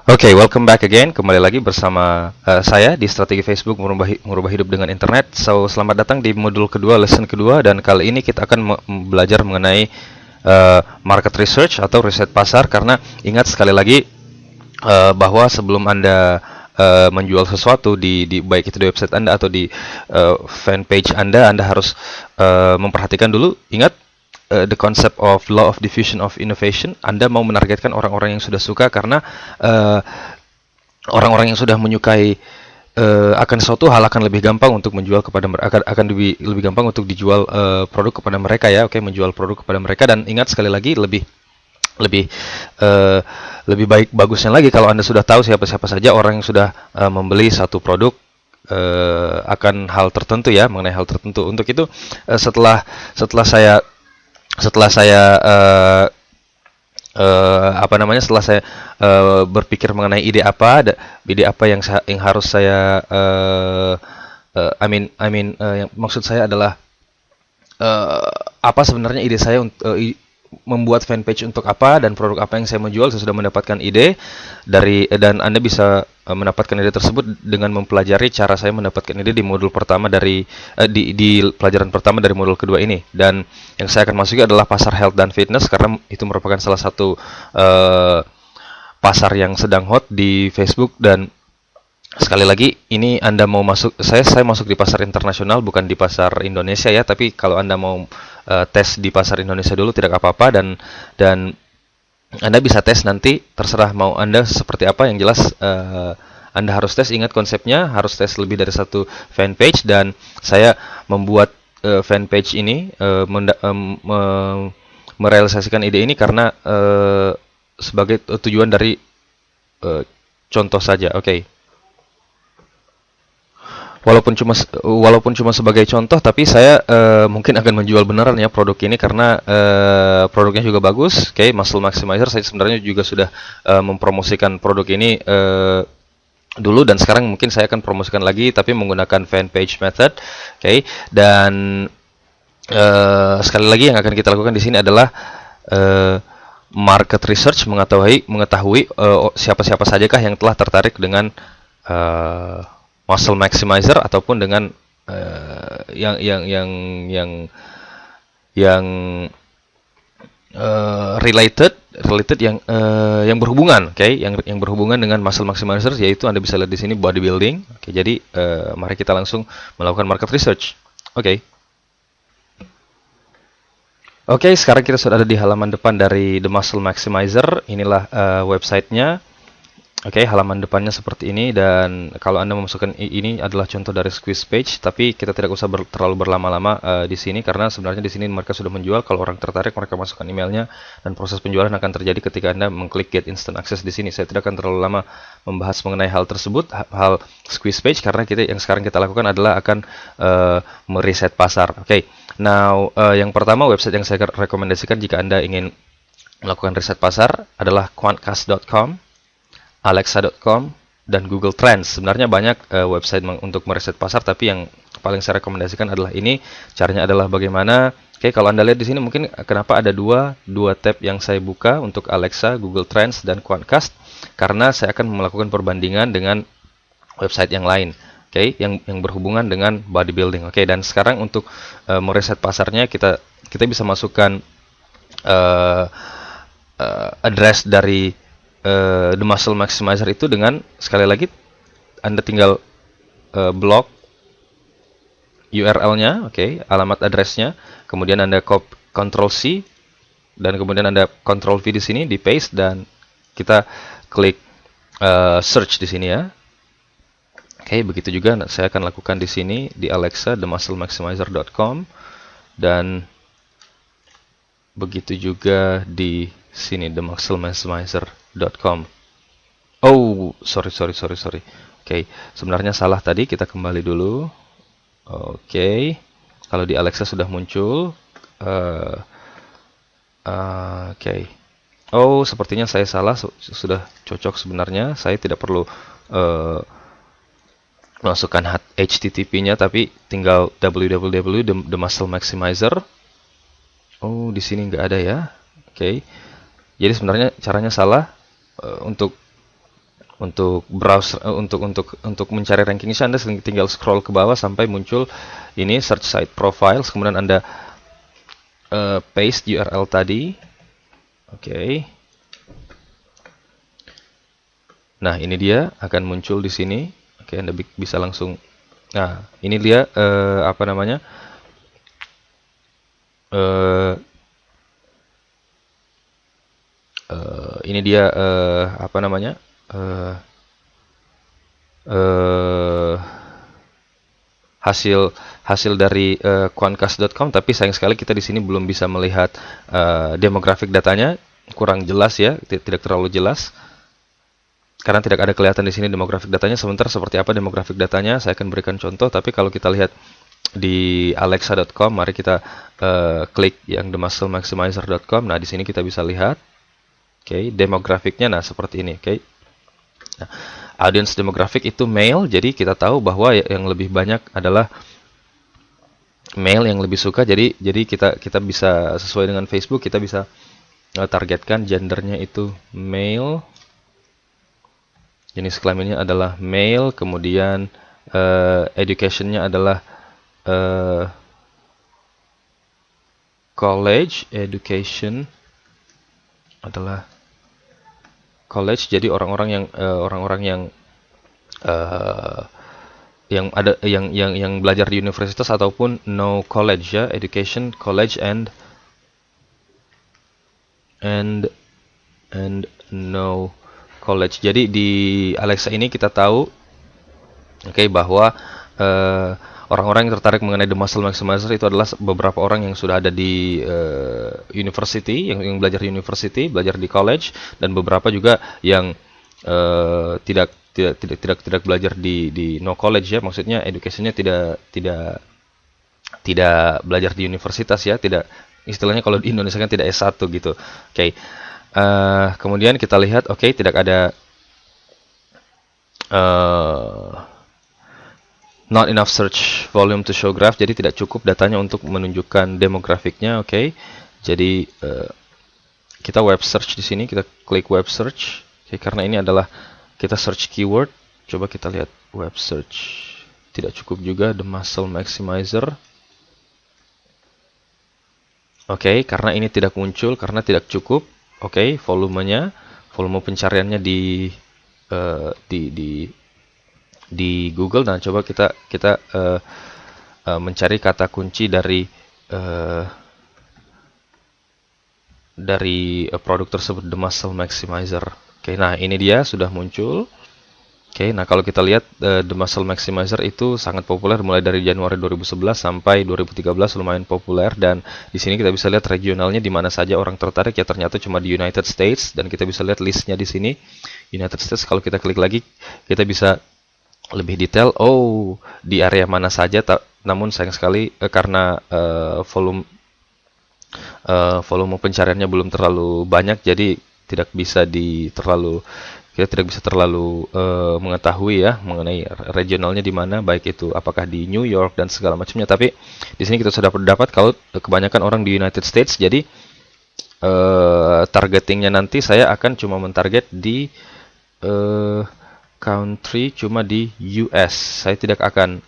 Oke, welcome back again. Kembali lagi bersama saya di Strategi Facebook Merubah Hidup dengan Internet. So, selamat datang di modul kedua, lesson kedua, dan kali ini kita akan belajar mengenai market research atau riset pasar. Karena ingat sekali lagi bahwa sebelum Anda menjual sesuatu baik itu di website Anda atau di fanpage Anda harus memperhatikan dulu. Ingat the concept of law of diffusion of innovation. Anda mau menargetkan orang-orang yang sudah suka karena uh, orang-orang yang sudah menyukai akan suatu hal akan lebih gampang untuk menjual kepada mereka, akan lebih gampang untuk dijual produk kepada mereka ya. Oke, menjual produk kepada mereka. Dan ingat sekali lagi, lebih uh, lebih baik bagusnya lagi kalau Anda sudah tahu siapa-siapa saja orang yang sudah membeli satu produk akan hal tertentu ya, mengenai hal tertentu. Untuk itu setelah saya setelah saya setelah saya berpikir mengenai ide apa yang harus saya yang maksud saya adalah apa sebenarnya ide saya untuk membuat fanpage untuk apa dan produk apa yang saya menjual. Saya sudah mendapatkan ide dan Anda bisa mendapatkan ide tersebut dengan mempelajari cara saya mendapatkan ide di modul pertama di pelajaran pertama dari modul kedua ini. Dan yang saya akan masuki adalah pasar health dan fitness karena itu merupakan salah satu pasar yang sedang hot di Facebook. Dan sekali lagi, ini Anda mau masuk, saya masuk di pasar internasional, bukan di pasar Indonesia ya. Tapi kalau Anda mau tes di pasar Indonesia dulu, tidak apa-apa. Dan Anda bisa tes nanti, terserah mau Anda seperti apa. Yang jelas Anda harus tes. Ingat konsepnya, harus tes lebih dari satu fanpage. Dan saya membuat fanpage ini, merealisasikan ide ini karena sebagai tujuan dari contoh saja. Oke. Walaupun cuma sebagai contoh, tapi saya mungkin akan menjual beneran ya produk ini karena produknya juga bagus. Oke, Muscle Maximizer saya sebenarnya juga sudah mempromosikan produk ini dulu, dan sekarang mungkin saya akan promosikan lagi tapi menggunakan fanpage method. Oke, dan sekali lagi yang akan kita lakukan di sini adalah market research, mengetahui siapa-siapa sajakah yang telah tertarik dengan Muscle Maximizer ataupun dengan yang related yang berhubungan, yang berhubungan dengan Muscle Maximizer, yaitu Anda bisa lihat di sini bodybuilding. Oke, jadi mari kita langsung melakukan market research. Oke, sekarang kita sudah ada di halaman depan dari The Muscle Maximizer. Inilah websitenya. Oke, halaman depannya seperti ini. Dan kalau Anda memasukkan ini adalah contoh dari squeeze page, tapi kita tidak usah terlalu berlama-lama di sini karena sebenarnya di sini mereka sudah menjual. Kalau orang tertarik, mereka masukkan emailnya dan proses penjualan akan terjadi ketika Anda mengklik get instant access di sini. Saya tidak akan terlalu lama membahas mengenai hal tersebut, hal squeeze page, karena yang sekarang kita lakukan adalah akan meriset pasar. Oke. Now, yang pertama website yang saya rekomendasikan jika Anda ingin melakukan riset pasar adalah quantcast.com, alexa.com, dan Google Trends. Sebenarnya banyak website untuk meriset pasar, tapi yang paling saya rekomendasikan adalah ini. Caranya adalah bagaimana? Oke, kalau Anda lihat di sini mungkin kenapa ada dua tab yang saya buka untuk Alexa, Google Trends, dan Quantcast, karena saya akan melakukan perbandingan dengan website yang lain. Oke, yang berhubungan dengan bodybuilding. Oke, dan sekarang untuk meriset pasarnya kita bisa masukkan address dari The Muscle Maximizer itu dengan, sekali lagi, Anda tinggal blok URL-nya, oke, alamat address-nya, kemudian Anda Ctrl C, dan kemudian Anda Ctrl V di sini, di paste, dan kita klik search di sini ya. Oke, begitu juga saya akan lakukan di sini di Alexa, themusclemaximizer.com, dan begitu juga di sini themusclemaximizer.com. Oh, sorry. Oke, sebenarnya salah tadi, kita kembali dulu. Oke, kalau di Alexa sudah muncul. Oke. Oh, sepertinya saya salah, sudah cocok sebenarnya. Saya tidak perlu masukkan HTTP-nya, tapi tinggal www The Muscle Maximizer. Oh, di sini nggak ada ya. Oke. Jadi sebenarnya caranya salah. Untuk untuk browse untuk mencari ranking Anda tinggal scroll ke bawah sampai muncul ini search site profiles, kemudian Anda paste URL tadi. Oke. Nah, ini dia akan muncul di sini. Oke, Anda bisa langsung. Nah, ini dia apa namanya? Ini dia apa namanya? Hasil dari Quantcast.com, tapi sayang sekali kita di sini belum bisa melihat demographic datanya, kurang jelas ya, tidak terlalu jelas karena tidak ada kelihatan di sini demographic datanya. Sebentar seperti apa demographic datanya saya akan berikan contoh, tapi kalau kita lihat di alexa.com, mari kita klik yang themusclemaximizer.com. Nah, di sini kita bisa lihat demografiknya, nah seperti ini. Nah, audience demographic itu male, jadi kita tahu bahwa yang lebih banyak adalah male yang lebih suka. Jadi kita bisa sesuai dengan Facebook, kita bisa targetkan gendernya itu male, jenis kelaminnya adalah male, kemudian educationnya adalah college, education adalah college. Jadi orang-orang yang belajar di universitas ataupun no college ya, education, college and no college. Jadi di Alexa ini kita tahu bahwa orang-orang yang tertarik mengenai The Muscle Maximizer itu adalah beberapa orang yang sudah ada di university, yang belajar di university, belajar di college, dan beberapa juga yang tidak belajar di no college ya, maksudnya education-nya tidak belajar di universitas ya, tidak, istilahnya kalau di Indonesia kan tidak S1 gitu. Kemudian kita lihat tidak ada not enough search volume to show graph, jadi tidak cukup datanya untuk menunjukkan demografiknya. Jadi kita web search di sini, kita klik web search. Karena ini adalah kita search keyword. Coba kita lihat web search, tidak cukup juga The Muscle Maximizer. Karena ini tidak muncul, karena tidak cukup. Volume pencariannya di Google. Nah, coba kita mencari kata kunci dari produk tersebut, The Muscle Maximizer. Nah ini dia sudah muncul. Nah kalau kita lihat The Muscle Maximizer itu sangat populer mulai dari Januari 2011 sampai 2013, lumayan populer. Dan di sini kita bisa lihat regionalnya di mana saja orang tertarik ya, ternyata cuma di United States, dan kita bisa lihat listnya di sini United States. Kalau kita klik lagi, kita bisa lebih detail. Di area mana saja, namun sayang sekali karena volume pencariannya belum terlalu banyak, jadi kita tidak bisa terlalu mengetahui ya mengenai regionalnya di mana, baik itu apakah di New York dan segala macamnya. Tapi di sini kita sudah dapat kalau kebanyakan orang di United States, jadi targetingnya nanti saya akan cuma mentarget di country, cuma di US. Saya tidak akan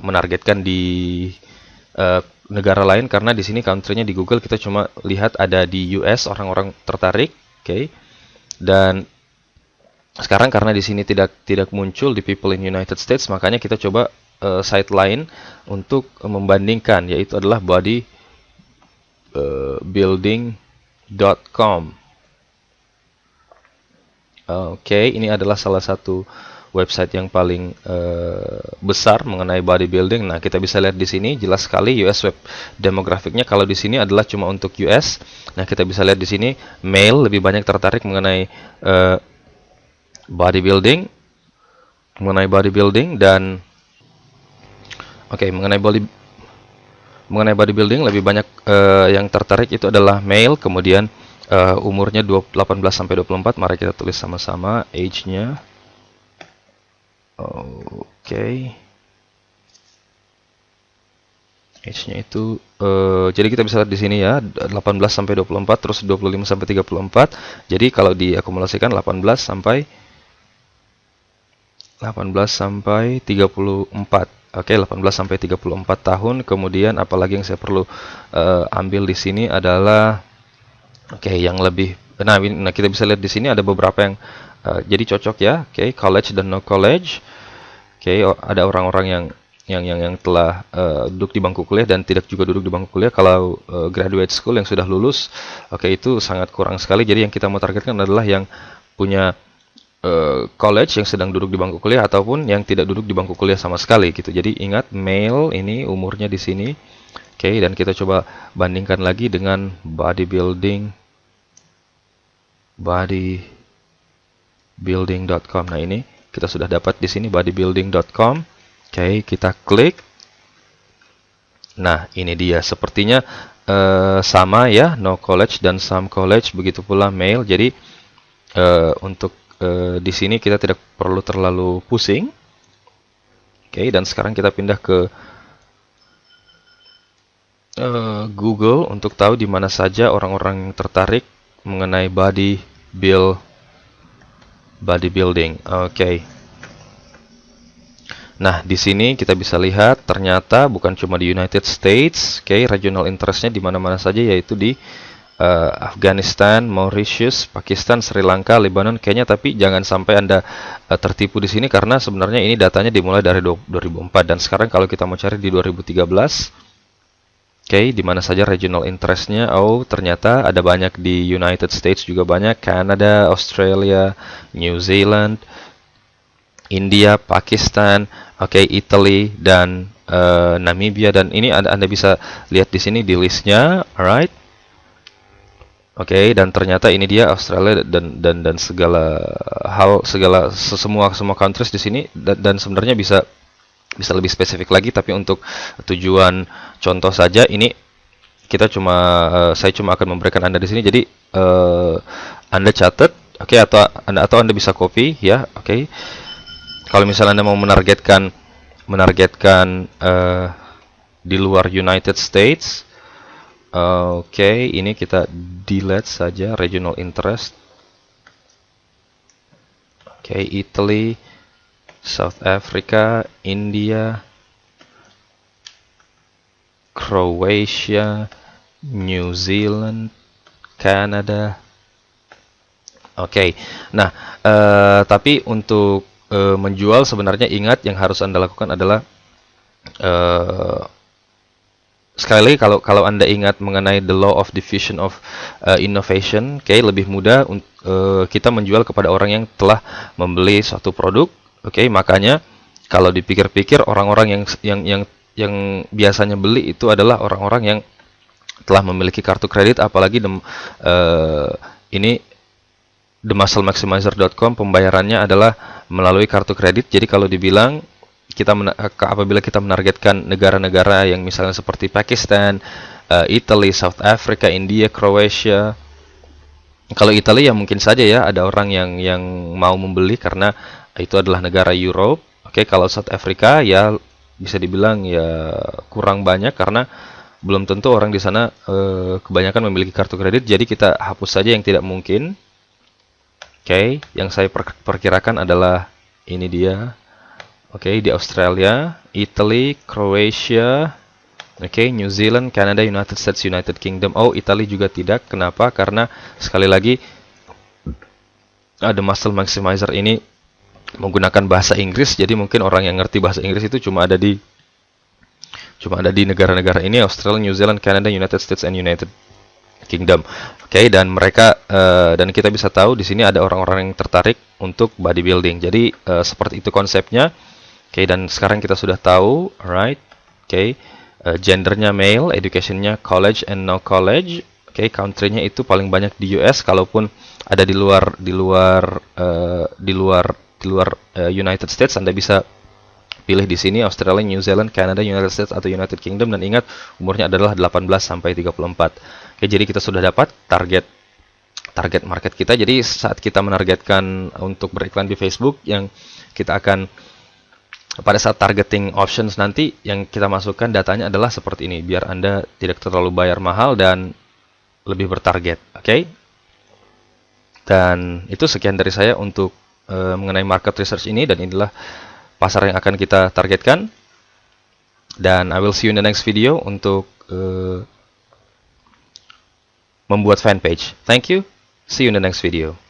menargetkan di negara lain, karena di sini country-nya di Google kita cuma lihat ada di US, orang-orang tertarik. Dan sekarang karena di sini tidak muncul di people in United States, makanya kita coba site lain untuk membandingkan, yaitu adalah bodybuilding.com. Ini adalah salah satu website yang paling besar mengenai bodybuilding. Nah, kita bisa lihat di sini jelas sekali US web demografiknya. Kalau di sini adalah cuma untuk US. Nah, kita bisa lihat di sini male lebih banyak tertarik mengenai bodybuilding, dan mengenai bodybuilding lebih banyak yang tertarik itu adalah male, kemudian umurnya 18 sampai 24. Mari kita tulis sama-sama age-nya. Age-nya itu jadi kita bisa lihat di sini ya 18 sampai 24 terus 25 sampai 34. Jadi kalau diakumulasikan 18 sampai 34. Oke, 18 sampai 34 tahun. Kemudian apalagi yang saya perlu ambil di sini adalah yang lebih nah kita bisa lihat di sini ada beberapa yang jadi cocok ya. College dan no college. Ada orang-orang yang telah duduk di bangku kuliah dan tidak juga duduk di bangku kuliah. Kalau graduate school yang sudah lulus, itu sangat kurang sekali. Jadi yang kita mau targetkan adalah yang punya college yang sedang duduk di bangku kuliah ataupun yang tidak duduk di bangku kuliah sama sekali gitu. Jadi ingat male ini umurnya di sini. Dan kita coba bandingkan lagi dengan bodybuilding.com. Nah, ini kita sudah dapat di sini bodybuilding.com. Kita klik. Nah, ini dia. Sepertinya sama ya, no college dan some college, begitu pula male. Jadi untuk di sini kita tidak perlu terlalu pusing. Dan sekarang kita pindah ke Google untuk tahu di mana saja orang-orang yang tertarik mengenai bodybuilding. Nah, di sini kita bisa lihat ternyata bukan cuma di United States, regional interestnya di mana-mana saja, yaitu di Afghanistan, Mauritius, Pakistan, Sri Lanka, Lebanon, Kenya. Tapi jangan sampai Anda tertipu di sini karena sebenarnya ini datanya dimulai dari 2004 dan sekarang kalau kita mau cari di 2013, di mana saja regional interestnya? Ternyata ada banyak di United States juga banyak, Canada, Australia, New Zealand, India, Pakistan, Italy dan Namibia. Dan ini Anda bisa lihat di sini di listnya, alright? Dan ternyata ini dia Australia dan segala hal, semua countries di sini dan sebenarnya bisa lebih spesifik lagi, tapi untuk tujuan contoh saja ini saya cuma akan memberikan Anda di sini. Jadi Anda catat, atau Anda bisa copy ya, Kalau misalnya Anda mau menargetkan di luar United States, ini kita delete saja regional interest. Italy, South Africa, India, Croatia, New Zealand, Canada. Nah, tapi untuk menjual sebenarnya ingat yang harus Anda lakukan adalah sekali lagi kalau Anda ingat mengenai the law of diffusion of innovation, lebih mudah kita menjual kepada orang yang telah membeli suatu produk. Makanya kalau dipikir-pikir orang-orang yang biasanya beli itu adalah orang-orang yang telah memiliki kartu kredit, apalagi ini themusclemaximizer.com pembayarannya adalah melalui kartu kredit. Jadi kalau dibilang apabila kita menargetkan negara-negara yang misalnya seperti Pakistan, Italy, South Africa, India, Croatia. Kalau Italia ya mungkin saja ya ada orang yang mau membeli karena itu adalah negara Europe. Kalau South Africa ya bisa dibilang ya kurang banyak karena belum tentu orang di sana kebanyakan memiliki kartu kredit. Jadi kita hapus saja yang tidak mungkin. Yang saya perkirakan adalah ini dia. Di Australia, Italy, Croatia, New Zealand, Canada, United States, United Kingdom. Italy juga tidak. Kenapa? Karena sekali lagi The Muscle Maximizer ini menggunakan bahasa Inggris. Jadi mungkin orang yang ngerti bahasa Inggris itu cuma ada di negara-negara ini: Australia, New Zealand, Canada, United States, and United Kingdom. Dan mereka dan kita bisa tahu di sini ada orang-orang yang tertarik untuk bodybuilding. Jadi seperti itu konsepnya. Dan sekarang kita sudah tahu, alright? Gendernya male, educationnya college and no college. Country-nya itu paling banyak di US. Kalaupun ada di luar United States, Anda bisa pilih di sini Australia, New Zealand, Canada, United States atau United Kingdom, dan ingat umurnya adalah 18 sampai 34. Jadi kita sudah dapat target market kita. Jadi saat kita menargetkan untuk beriklan di Facebook, yang kita akan pada saat targeting options nanti yang kita masukkan datanya adalah seperti ini, biar Anda tidak terlalu bayar mahal dan lebih bertarget. Oke? Dan itu sekian dari saya untuk mengenai market research ini, dan inilah pasar yang akan kita targetkan. Dan I will see you in the next video untuk membuat fanpage. Thank you. See you in the next video.